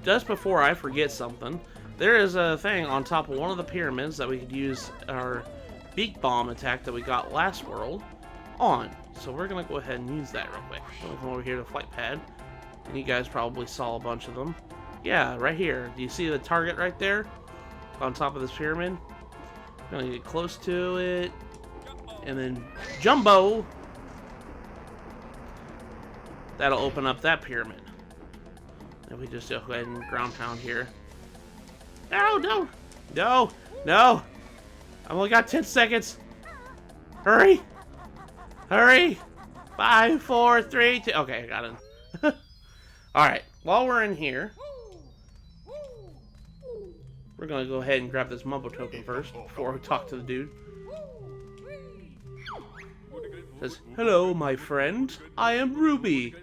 just before I forget something, there is a thing on top of one of the pyramids that we could use our beak bomb attack that we got last world on. So we're gonna go ahead and use that real quick. So we'll come over here to flight pad, and you guys probably saw a bunch of them. Yeah, right here. Do you see the target right there on top of this pyramid? I'm gonna get close to it, and then jumbo. That'll open up that pyramid. And we just go ahead and ground pound here. No, no, no, no! I've only got 10 seconds. Hurry! Hurry! 5, 4, 3, 2. Okay, I got it. Alright, while we're in here, we're gonna go ahead and grab this mumbo token first before we talk to the dude. It says, hello, my friend. I am Ruby.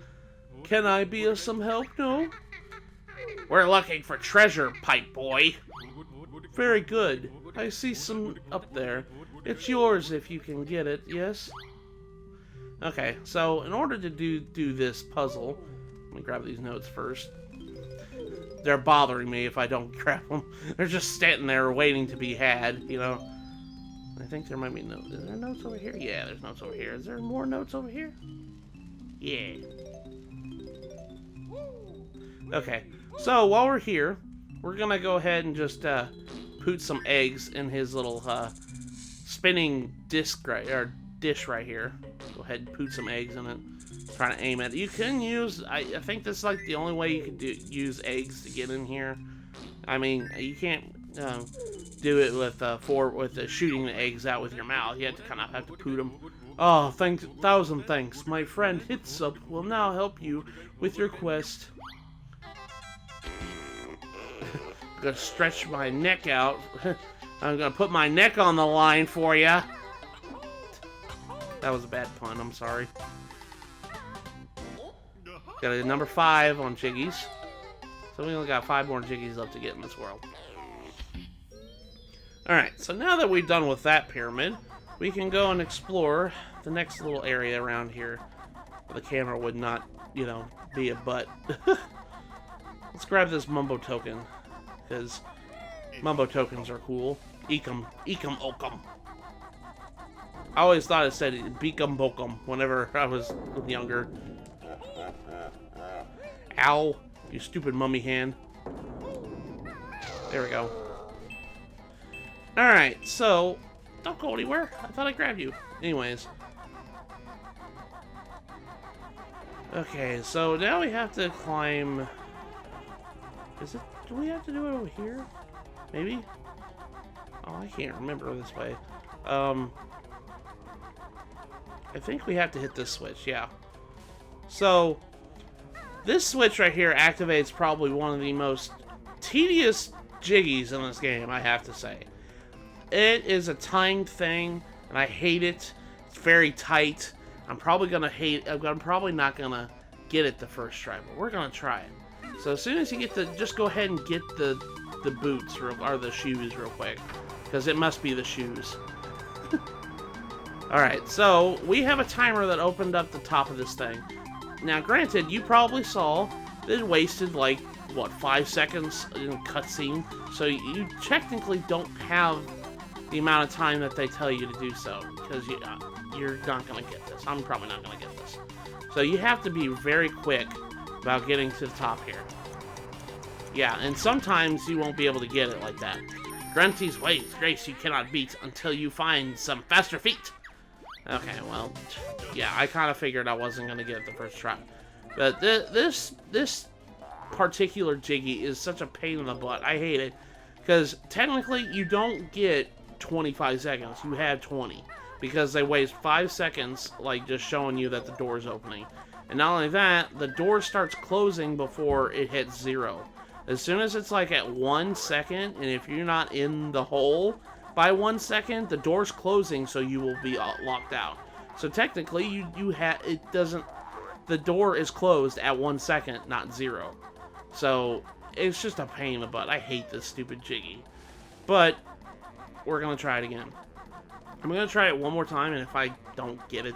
Can I be of some help? No? We're looking for treasure, pipe boy. Very good. I see some up there. It's yours if you can get it, yes? Okay, so in order to do this puzzle, let me grab these notes first. They're bothering me if I don't grab them. They're just standing there waiting to be had, you know? I think there might be notes. Is there notes over here? Yeah, there's notes over here. Is there more notes over here? Yeah. Okay, so while we're here, we're gonna go ahead and just put some eggs in his little spinning disc or dish right here. Go ahead and put some eggs in it. Trying to aim at it. You can use. I think this is like the only way you can use eggs to get in here. I mean, you can't do it with shooting the eggs out with your mouth. You have to kind of have to put them. Oh, thousand thanks. My friend Hitsup will now help you with your quest. I'm gonna stretch my neck out. I'm gonna put my neck on the line for ya. That was a bad pun, I'm sorry. Got a number 5 on Jiggies. So we only got 5 more Jiggies left to get in this world. Alright, so now that we're done with that pyramid, we can go and explore the next little area around here. Where the camera would not, you know, be a butt. Let's grab this mumbo token. Because mumbo tokens are cool. Eekum, eekum, okum. I always thought it said beekum bokum whenever I was younger. Ow, you stupid mummy hand. There we go. Alright, so don't go anywhere. I thought I grabbed you. Anyways. Okay, so now we have to climb. Do we have to do it over here? Maybe? Oh, I can't remember this way. I think we have to hit this switch, yeah. So, this switch right here activates probably one of the most tedious jiggies in this game, I have to say. It is a timed thing, and I hate it. It's very tight. I'm probably not gonna get it the first try, but we're gonna try it. So as soon as you get just go ahead and get the boots or the shoes real quick, because it must be the shoes. Alright, so we have a timer that opened up the top of this thing. Now, granted, you probably saw that it wasted, like, what, 5 seconds in a cutscene? So you technically don't have the amount of time that they tell you to do so, because you're not going to get this. I'm probably not going to get this. So you have to be very quick about getting to the top here. Yeah, and sometimes you won't be able to get it like that. Grunty's ways, grace you cannot beat until you find some faster feet. Okay, well, yeah, I kind of figured I wasn't going to get it the first try. But this particular Jiggy is such a pain in the butt. I hate it. Because technically, you don't get 25 seconds. You have 20. Because they waste 5 seconds, like, just showing you that the door is opening. And not only that, the door starts closing before it hits 0. As soon as it's, like, at 1 second, and if you're not in the hole by 1 second, the door's closing, so you will be locked out. So technically, the door is closed at 1 second, not 0. So it's just a pain in the butt. I hate this stupid Jiggy. But we're gonna try it again. I'm gonna try it one more time, and if I don't get it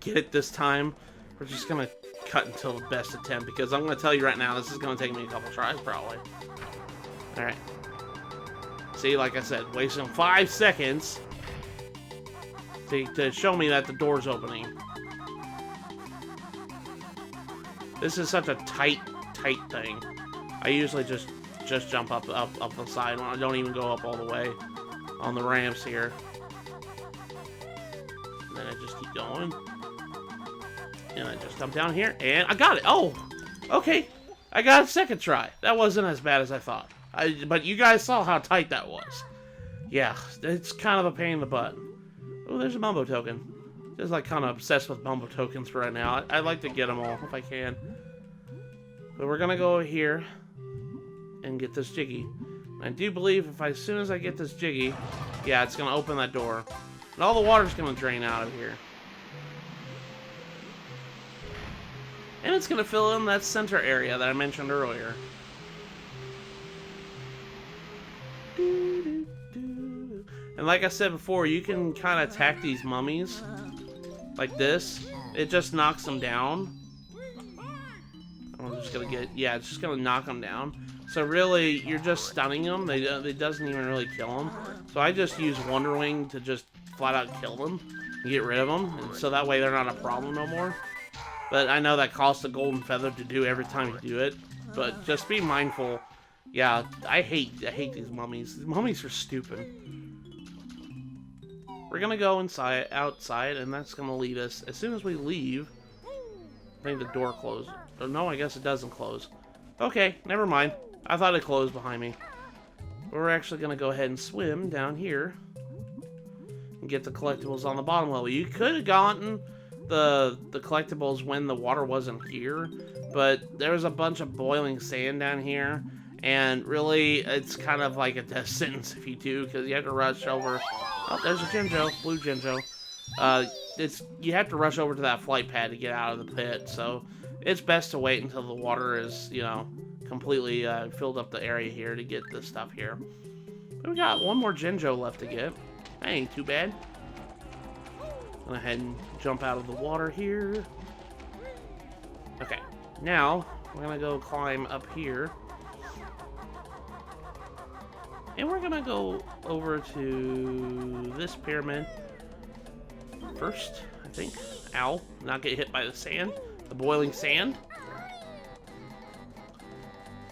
get it this time, we're just gonna cut until the best attempt, because I'm gonna tell you right now, this is gonna take me a couple tries, probably. Alright. See, like I said, wasting 5 seconds to show me that the door's opening. This is such a tight thing. I usually just jump up the side. I don't even go up all the way on the ramps here. And then I just keep going. And I just jump down here, and I got it. Oh, okay. I got a second try. That wasn't as bad as I thought. But you guys saw how tight that was. Yeah, it's kind of a pain in the butt. Oh, there's a Mumbo token. Just like kind of obsessed with Mumbo tokens for right now. I'd like to get them all if I can. But we're gonna go here and get this Jiggy. I do believe as soon as I get this Jiggy, yeah, it's gonna open that door. And all the water's gonna drain out of here. And it's gonna fill in that center area that I mentioned earlier. And like I said before, you can kind of attack these mummies like this. It just knocks them down. I'm just gonna get, yeah, it's just gonna knock them down. So really, you're just stunning them. It doesn't even really kill them. So I just use Wonder Wing to just flat out kill them and get rid of them, and so that way they're not a problem no more. But I know that costs a golden feather to do every time you do it. But just be mindful. Yeah, I hate these mummies. These mummies are stupid. We're gonna go outside, and that's gonna lead us. As soon as we leave, I think the door closed. Oh, no, I guess it doesn't close. Okay, never mind. I thought it closed behind me. We're actually gonna go ahead and swim down here and get the collectibles on the bottom level. You could have gotten the collectibles when the water wasn't here, but there's a bunch of boiling sand down here, and really, it's kind of like a death sentence if you do, because you have to rush over. Oh, there's a Jinjo, blue Jinjo. You have to rush over to that flight pad to get out of the pit, so it's best to wait until the water is, you know, completely filled up the area here to get this stuff here. But we got one more Jinjo left to get. That ain't too bad. Go ahead and jump out of the water here. Okay, now we're gonna go climb up here. And we're gonna go over to this pyramid first, I think. Ow, not get hit by the sand, the boiling sand.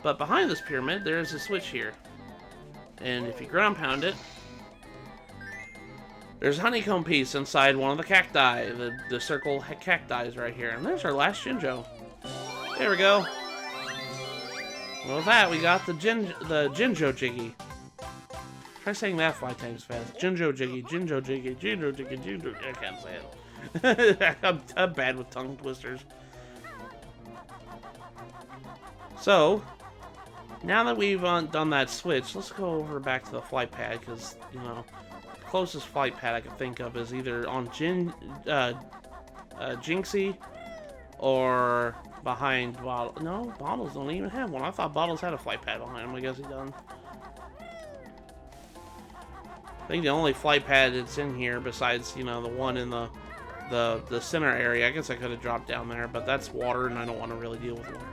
But behind this pyramid, there's a switch here. And if you ground pound it, there's a honeycomb piece inside one of the cacti, the circle cacti is right here. And there's our last Jinjo. There we go. Well, with that, we got the Jinjo Jiggy. Try saying that 5 times fast. Jinjo Jiggy, Jinjo Jiggy, Jinjo Jiggy, Jinjo. I can't say it. I'm bad with tongue twisters. So, now that we've done that switch, let's go over back to the flight pad, because, you know, the closest flight pad I can think of is either on Jinxie or behind Bottle. No, Bottles don't even have one. I thought Bottles had a flight pad behind him. I guess he doesn't. I think the only flight pad that's in here, besides, you know, the one in the center area, I guess I could have dropped down there, but that's water, and I don't want to really deal with water.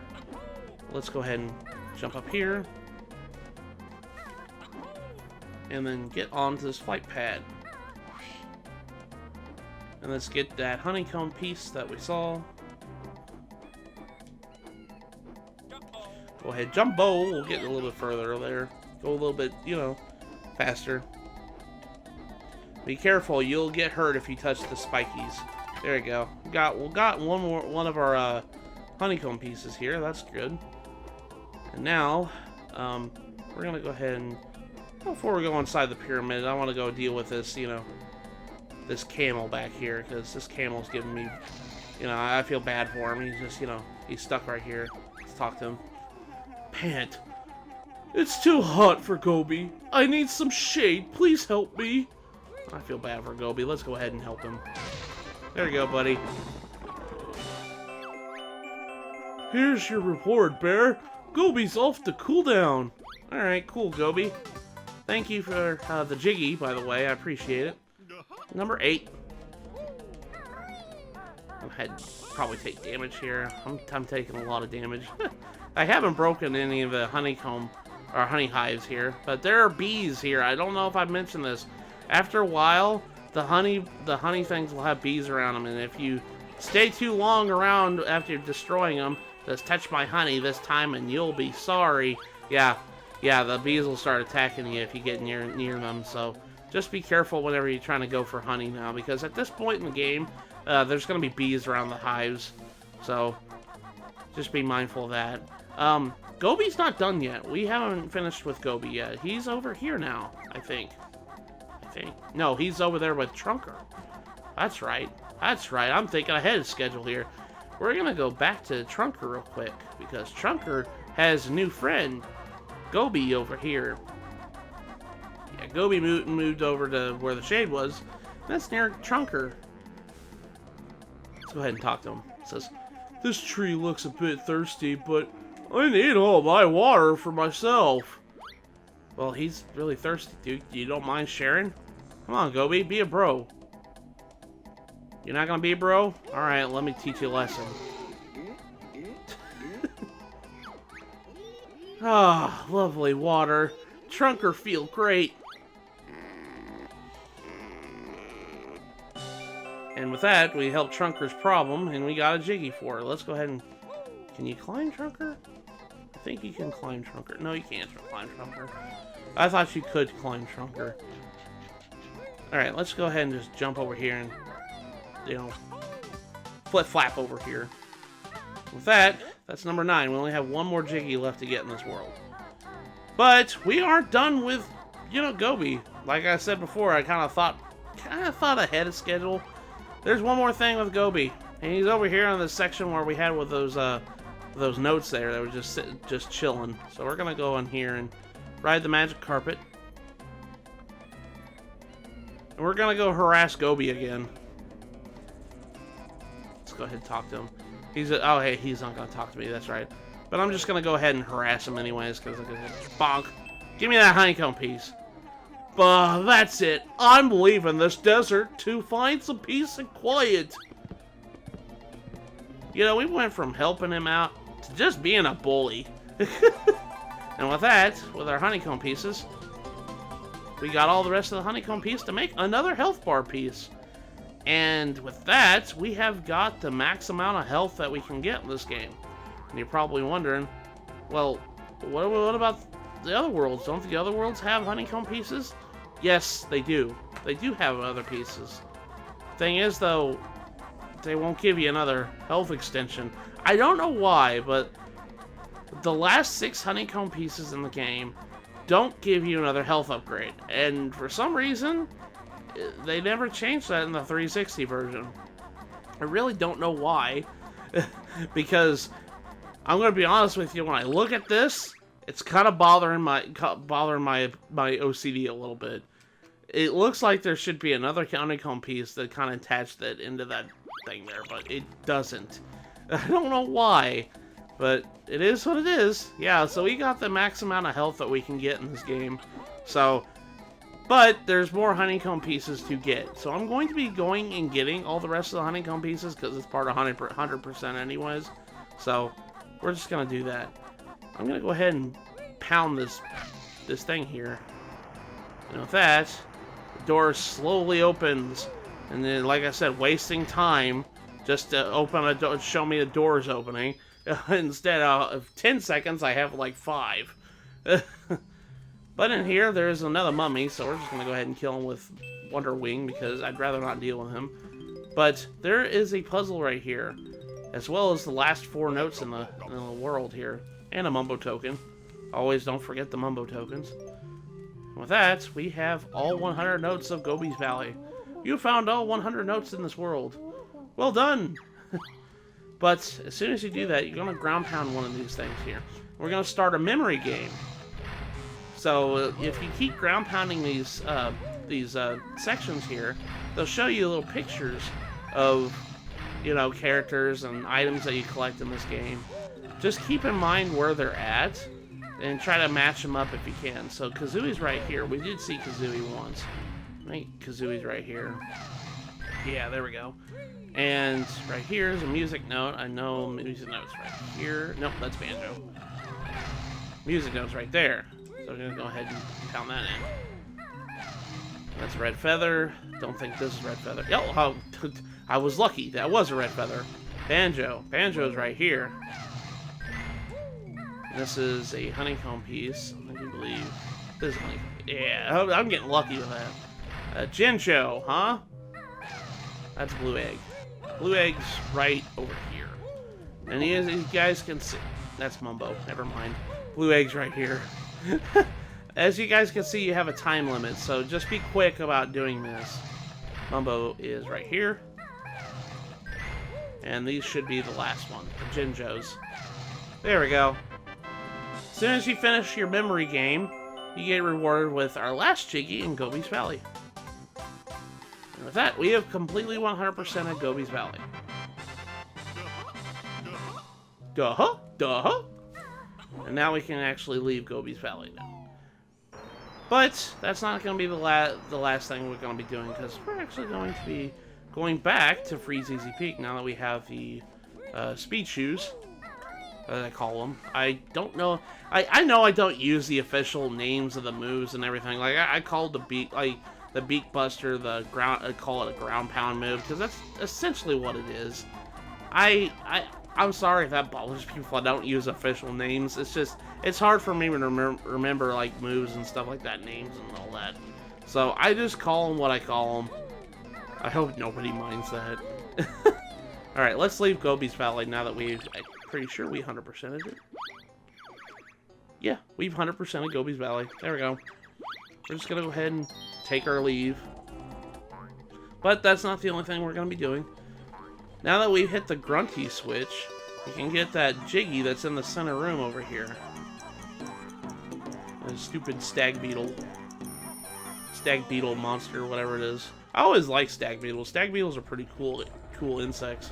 Let's go ahead and jump up here, and then get onto this flight pad. And let's get that honeycomb piece that we saw. Go ahead, Jumbo. We'll get a little bit further there. Go a little bit, you know, faster. Be careful, you'll get hurt if you touch the spikies. There we go. We got one of our honeycomb pieces here. That's good. And now, we're gonna go ahead and, before we go inside the pyramid, I want to go deal with this, you know, this camel back here, because this camel's giving me, you know, I feel bad for him. He's just, you know, he's stuck right here. Let's talk to him. Pant. It's too hot for Gobi. I need some shade. Please help me. I feel bad for Gobi. Let's go ahead and help him. There you go, buddy. Here's your reward, Bear. Gobi's off to cool down. Alright, cool, Gobi. Thank you for the Jiggy, by the way. I appreciate it. Number 8. go ahead and probably take damage here. I'm taking a lot of damage. I haven't broken any of the honeycomb or honey hives here, but there are bees here. I don't know if I've mentioned this. After a while, the honey things will have bees around them, and if you stay too long around after you're destroying them, just touch my honey this time and you'll be sorry. Yeah, the bees will start attacking you if you get near them, so just be careful whenever you're trying to go for honey now, because at this point in the game, there's going to be bees around the hives, so just be mindful of that. Gobi's not done yet. We haven't finished with Gobi yet. He's over here now, I think. No, he's over there with Trunker. That's right. I'm thinking ahead of schedule here. We're going to go back to Trunker real quick, because Trunker has a new friend, Gobi, over here. Yeah, Gobi moved over to where the shade was. That's near Trunker. Let's go ahead and talk to him. It says, "This tree looks a bit thirsty, but I need all my water for myself." Well, he's really thirsty, dude. You don't mind sharing? Come on, Gobi, be a bro. You're not gonna be a bro? Alright, let me teach you a lesson. Ah, lovely water. Trunker feel great. And with that, we helped Trunker's problem, and we got a Jiggy for it. Let's go ahead and... Can you climb Trunker? I think you can climb Trunker. No, you can't climb Trunker. I thought you could climb Trunker. Alright, let's go ahead and just jump over here and, you know, flip-flap over here. With that, that's number 9. We only have one more Jiggy left to get in this world. But we aren't done with, you know, Gobi. Like I said before, I kind of thought ahead of schedule. There's one more thing with Gobi, and he's over here on this section where we had with those notes there that were just chilling. So we're gonna go in here and ride the magic carpet, and we're gonna go harass Gobi again. Let's go ahead and talk to him. Oh, hey, he's not gonna talk to me. That's right. But I'm just gonna go ahead and harass him anyways, because I'm gonna bonk. Give me that honeycomb piece. But that's it. I'm leaving this desert to find some peace and quiet. You know, we went from helping him out to just being a bully. And with that, with our honeycomb pieces, we got all the rest of the honeycomb piece to make another health bar piece. And with that, we have got the max amount of health that we can get in this game. And you're probably wondering, well, what about the other worlds? Don't the other worlds have honeycomb pieces? Yes, they do. They do have other pieces. Thing is, though, they won't give you another health extension. I don't know why, but the last 6 honeycomb pieces in the game don't give you another health upgrade. And for some reason, they never changed that in the 360 version. I really don't know why. Because I'm going to be honest with you, when I look at this, it's kind of bothering my OCD a little bit. It looks like there should be another honeycomb piece that kind of attached that into that thing there, but it doesn't. I don't know why, but it is what it is. Yeah, so we got the max amount of health that we can get in this game. So, but there's more honeycomb pieces to get. So I'm going to be going and getting all the rest of the honeycomb pieces because it's part of 100% anyways. So we're just going to do that. I'm going to go ahead and pound this thing here. And with that, the door slowly opens. And then, like I said, wasting time just to open a door, show me the door's opening. Instead of 10 seconds, I have like 5. But in here, there's another mummy, so we're just going to go ahead and kill him with Wonder Wing because I'd rather not deal with him. But there is a puzzle right here, as well as the last 4 notes in the world here. And a Mumbo token. Always don't forget the Mumbo tokens. With that, we have all 100 notes of Gobi's Valley. You found all 100 notes in this world. Well done! But as soon as you do that, you're going to ground pound one of these things here. We're going to start a memory game. So if you keep ground pounding these sections here, they'll show you little pictures of, you know, characters and items that you collect in this game. Just keep in mind where they're at, and try to match them up if you can. So Kazooie's right here. We did see Kazooie once. I think Kazooie's right here. Yeah, there we go. And right here is a music note. I know music notes right here. Nope, that's Banjo. Music notes right there. So we're gonna go ahead and pound that in. That's a red feather. Don't think this is red feather. Oh, I was lucky. That was a red feather. Banjo. Banjo's right here. This is a honeycomb piece. I do believe this is honeycomb. Yeah, I'm getting lucky with that. Jinjo, huh? That's blue egg. Blue egg's right over here. And you guys can see... That's Mumbo. Never mind. Blue egg's right here. As you guys can see, you have a time limit, so just be quick about doing this. Mumbo is right here. And these should be the last one, the Jinjos. There we go. As soon as you finish your memory game, you get rewarded with our last Jiggy in Gobi's Valley. And with that, we have completely 100% of Gobi's Valley. Duh. And now we can actually leave Gobi's Valley now. But that's not going to be the last thing we're going to be doing, because we're actually going to be going back to Freezeezy Peak now that we have the speed shoes, as I call them. I don't know. I know I don't use the official names of the moves and everything. Like I called the beak buster, the ground. I call it a ground pound move because that's essentially what it is. I'm sorry if that bothers people. I don't use official names. It's just, it's hard for me to remember like moves and stuff like that, names and all that. So I just call them what I call them. I hope nobody minds that. Alright, let's leave Gobi's Valley now that I'm pretty sure we 100%ed it. Yeah, we've 100%ed Gobi's Valley. There we go. We're just going to go ahead and take our leave. But that's not the only thing we're going to be doing. Now that we've hit the Grunty switch, we can get that Jiggy that's in the center room over here. A stupid stag beetle monster, whatever it is. I always like stag beetles. Stag beetles are pretty cool insects.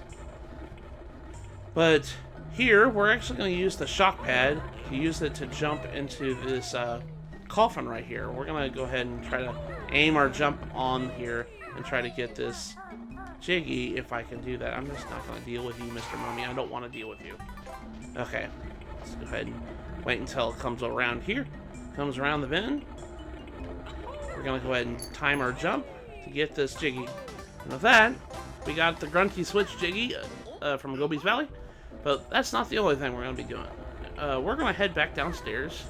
But here, we're actually going to use the shock pad to use it to jump into this coffin right here. We're going to go ahead and try to aim our jump on here and try to get this Jiggy, if I can do that. I'm just not going to deal with you, Mr. Mummy. I don't want to deal with you. Okay, let's go ahead and wait until it comes around here. Comes around the bend. We're going to go ahead and time our jump to get this Jiggy. And with that, we got the Grunty Switch Jiggy from Gobi's Valley. But that's not the only thing we're going to be doing. We're going to head back downstairs.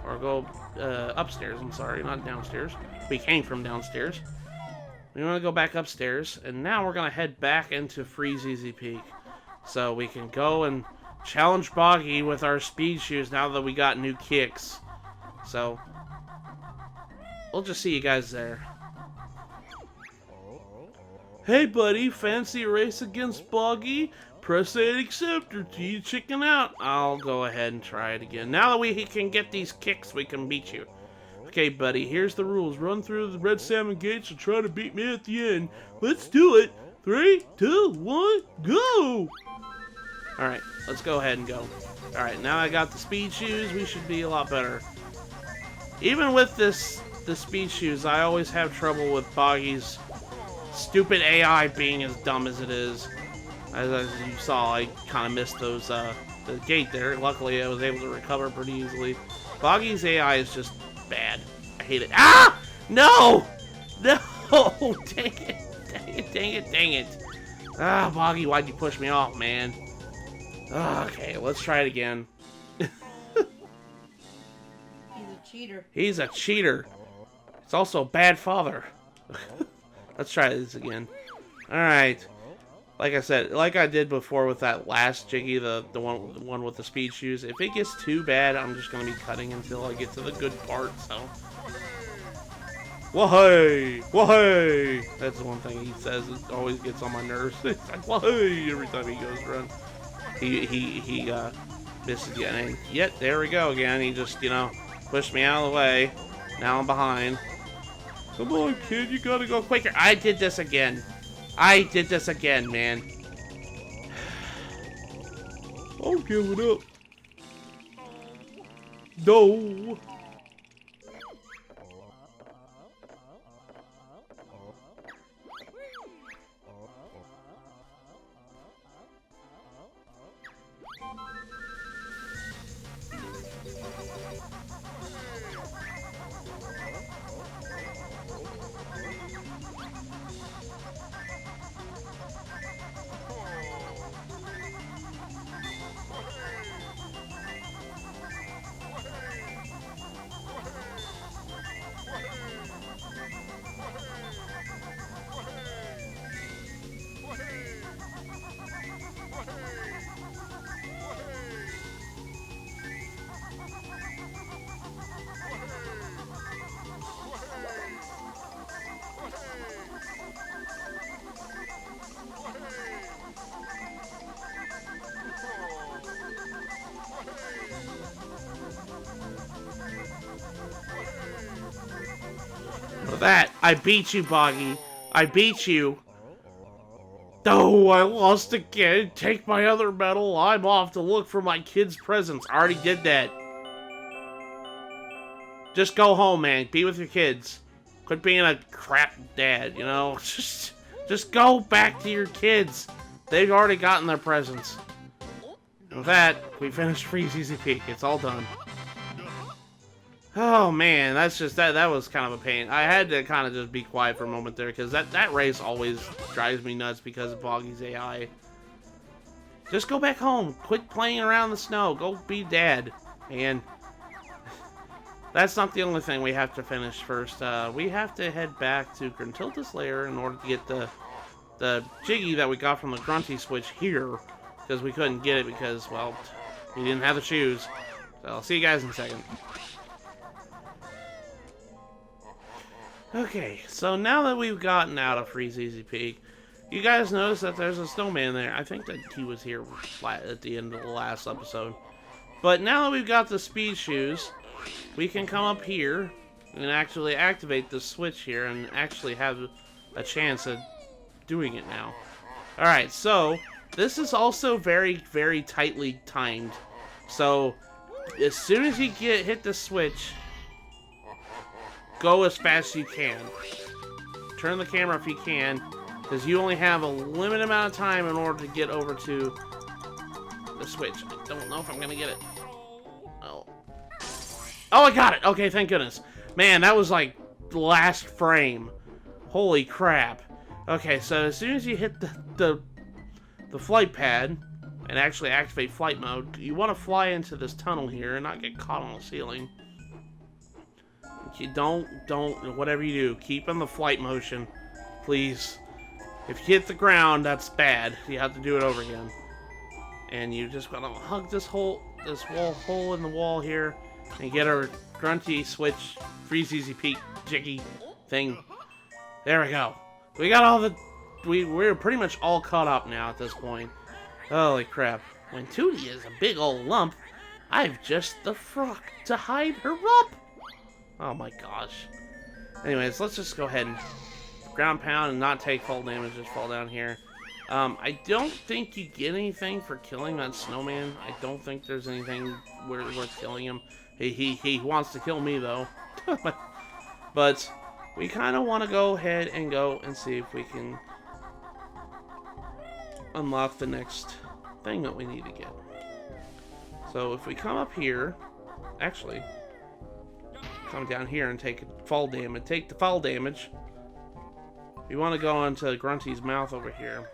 Or go upstairs, I'm sorry, not downstairs. We came from downstairs. We want to go back upstairs, and now we're going to head back into Freezeezy Peak. So we can go and challenge Boggy with our speed shoes now that we got new kicks. So, we'll just see you guys there. Hey buddy, fancy a race against Boggy? Press that acceptor to you chicken out. I'll go ahead and try it again. Now that we can get these kicks, we can beat you. Okay, buddy, here's the rules. Run through the red salmon gates and try to beat me at the end. Let's do it. 3, 2, 1, go! Alright, let's go ahead and go. Alright, now I got the speed shoes. We should be a lot better. Even with the speed shoes, I always have trouble with Boggy's stupid AI being as dumb as it is. As you saw, I kind of missed those, the gate there. Luckily, I was able to recover pretty easily. Boggy's AI is just bad. I hate it. Ah! No! No! Dang it. Ah, Boggy, why'd you push me off, man? Okay, let's try it again. He's a cheater. He's a cheater. He's also a bad father. Let's try this again. Alright. Like I said, like I did before with that last Jiggy, the one with the speed shoes, if it gets too bad, I'm just going to be cutting until I get to the good part, so. Wahey! Wahey! That's the one thing he says that always gets on my nerves. It's like, wahey! Every time he goes run. He misses again. Yet, there we go again. He just, pushed me out of the way. Now I'm behind. Come on, kid, you gotta go quicker. I did this again, man. I'll give it up. No. That, I beat you, Boggy. I beat you. Oh, I lost again. Take my other medal. I'm off to look for my kids' presents. I already did that. Just go home, man. Be with your kids. Quit being a crap dad, you know? Just go back to your kids. They've already gotten their presents. And with that, we finished Freezeezy Peak. It's all done. Oh man, that's just that was kind of a pain. I had to kind of just be quiet for a moment there because that race always drives me nuts because of Boggy's AI. Just go back home. Quit playing around in the snow. Go be dad. And that's not the only thing we have to finish first. We have to head back to Gruntilda's lair in order to get the Jiggy that we got from the Grunty switch here, because we couldn't get it because, well, he didn't have the shoes. So I'll see you guys in a second. Okay, so now that we've gotten out of Freezeezy Peak, you guys notice that there's a snowman there. I think that he was here at the end of the last episode. But now that we've got the speed shoes, we can come up here and actually activate the switch here and actually have a chance at doing it now. Alright, so this is also very, very tightly timed. So as soon as you hit the switch, go as fast as you can. Turn the camera if you can, because you only have a limited amount of time in order to get over to the switch. I don't know if I'm gonna get it. Oh, I got it! Okay, thank goodness. Man, that was like the last frame. Holy crap. Okay, so as soon as you hit the flight pad and actually activate flight mode, you want to fly into this tunnel here and not get caught on the ceiling. You don't, whatever you do, keep in the flight motion, please. If you hit the ground, that's bad. You have to do it over again. And you just gotta hug this hole in the wall here, and get our Grunty switch, Freezeezy Peak, Jiggy thing. There we go. We got all the, we're pretty much all caught up now at this point. Holy crap. When Tootie is a big old lump, I've just the frock to hide her rump. Oh my gosh. Anyways, let's just go ahead and ground pound and not take fall damage, just fall down here. I don't think you get anything for killing that snowman. I don't think there's anything worth killing him. He wants to kill me though. But we kind of want to go ahead and go and see if we can unlock the next thing that we need to get. So if we come up here, actually, come down here and take fall damage. Take the fall damage. We want to go into Grunty's mouth over here.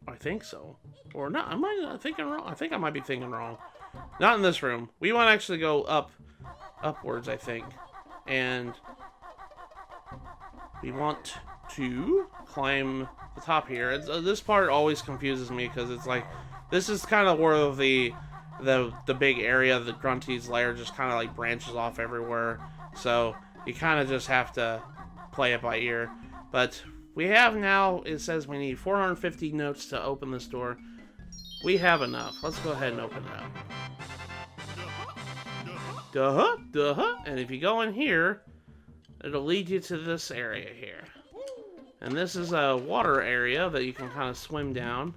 I think so. Or not. Am I thinking wrong? I think I might be thinking wrong. Not in this room. We want to actually go upwards, I think. And we want to climb the top here. This part always confuses me because it's like, this is kind of where the big area of the Grunty's lair just kind of like branches off everywhere. So you kind of just have to play it by ear. But we have now, it says we need 450 notes to open this door. We have enough. Let's go ahead and open it up. And if you go in here, it'll lead you to this area here. And this is a water area that you can kind of swim down.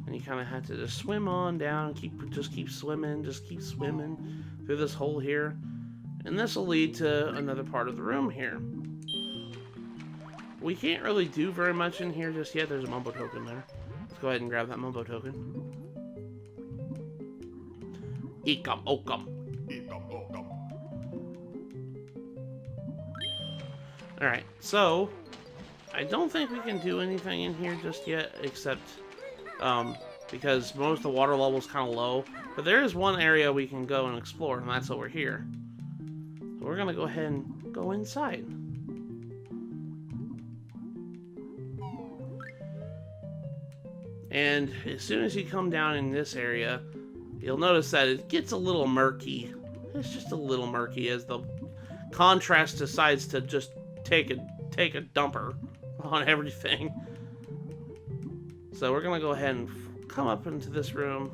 And you kind of have to just swim on down, just keep swimming through this hole here. And this will lead to another part of the room here. We can't really do very much in here just yet. There's a Mumbo token there. Let's go ahead and grab that Mumbo token. Ekum okum. Alright, so I don't think we can do anything in here just yet, except because most of the water level is kind of low. But there is one area we can go and explore, and that's over here. So we're going to go ahead and go inside. And as soon as you come down in this area, you'll notice that it gets a little murky. It's just a little murky as the contrast decides to just take a dumper on everything. So we're gonna go ahead and come up into this room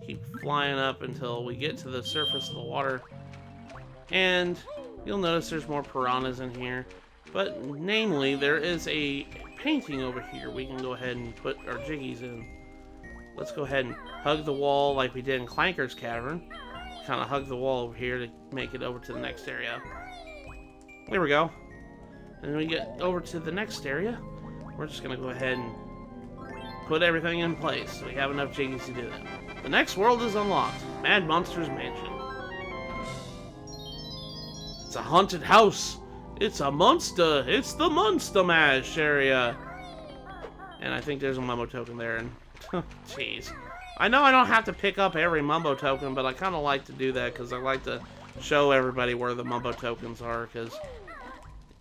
keep flying up until we get to the surface of the water. And you'll notice there's more piranhas in here. But namely, there is a painting over here we can go ahead and put our jiggies in. Let's go ahead and hug the wall like we did in Clanker's Cavern. Kind of hug the wall over here to make it over to the next area. There we go. And then we get over to the next area. We're just going to go ahead and put everything in place so we have enough jiggies to do that. The next world is unlocked. Mad Monster's Mansion. It's a haunted house. It's a monster. It's the Monster Mash area. And I think there's a Mumbo token there. And jeez. I know I don't have to pick up every Mumbo token, but I kind of like to do that because I like to show everybody where the Mumbo tokens are, because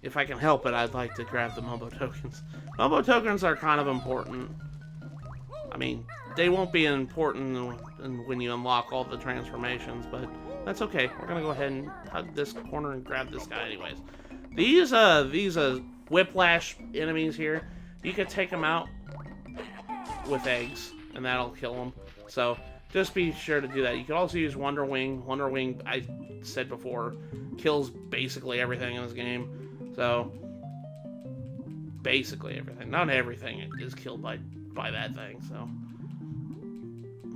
if I can help it, I'd like to grab the Mumbo tokens. Mumbo tokens are kind of important. I mean, they won't be important when you unlock all the transformations, but that's okay. We're gonna go ahead and hug this corner and grab this guy anyways. These whiplash enemies here, you can take them out with eggs, and that'll kill them. So just be sure to do that. You can also use Wonder Wing. Wonder Wing, I said before, kills basically everything in this game. So basically everything. Not everything is killed by that thing. So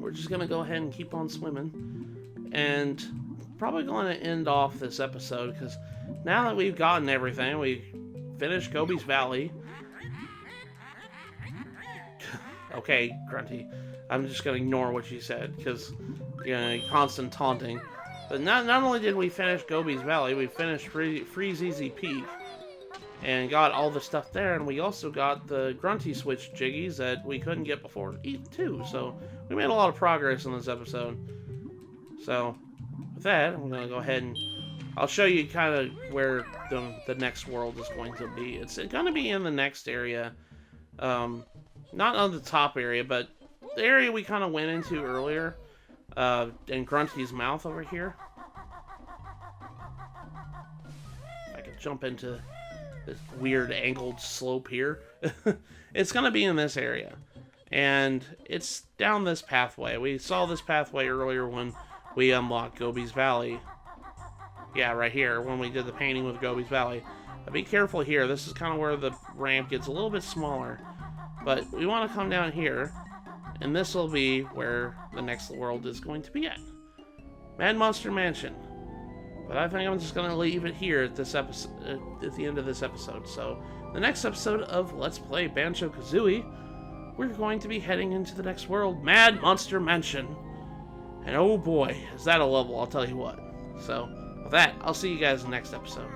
we're just gonna go ahead and keep on swimming, and probably going to end off this episode because now that we've gotten everything, we finished Gobi's Valley. Okay, Grunty. I'm just going to ignore what you said, because, you know, constant taunting. But not only did we finish Gobi's Valley, we finished Freezeezy Peak, and got all the stuff there, and we also got the Grunty Switch Jiggies that we couldn't get before, too. So, we made a lot of progress in this episode. So, with that, I'm going to go ahead and I'll show you kind of where the next world is going to be. It's going to be in the next area. Not on the top area, but the area we kind of went into earlier, in Grunty's mouth over here. I could jump into this weird angled slope here. It's going to be in this area, and it's down this pathway. We saw this pathway earlier when we unlocked Gobi's Valley. Yeah, right here, when we did the painting with Gobi's Valley. But be careful here. This is kind of where the ramp gets a little bit smaller. But we want to come down here, and this will be where the next world is going to be at. Mad Monster Mansion. But I think I'm just going to leave it here at this episode, at the end of this episode. So, the next episode of Let's Play Banjo-Kazooie, we're going to be heading into the next world, Mad Monster Mansion. And oh boy, is that a level, I'll tell you what. So, with that, I'll see you guys in the next episode.